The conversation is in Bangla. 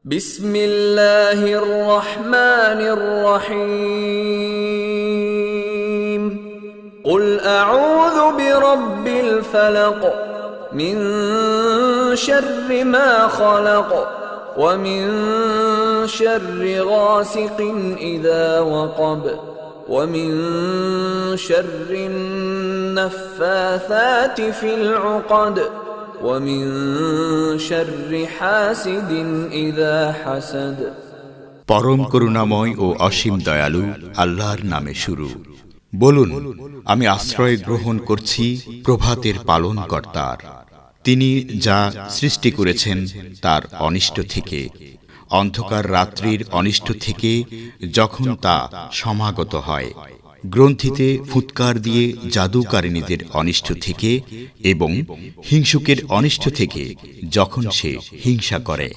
بسم الله الرحمن الرحيم قل أعوذ برب الفلق من شر ما خلق ومن شر غاسق إذا وقب ومن شر النفاثات في العقد ومن شر حاسد إذا حسد পরম করুণাময় ও অসীম দয়ালু আল্লাহর নামে শুরু। বলুন, আমি আশ্রয় গ্রহণ করছি প্রভাতের পালনকর্তার। তিনি যা সৃষ্টি করেছেন তার অনিষ্ট থেকে, অন্ধকার রাত্রির অনিষ্ট থেকে যখন তা সমাগত হয়, গ্রন্থিতে ফুৎকার দিয়ে জাদুকারিনীদের অনিষ্ট থেকে এবং হিংসুকের অনিষ্ট থেকে যখন সে হিংসা করে।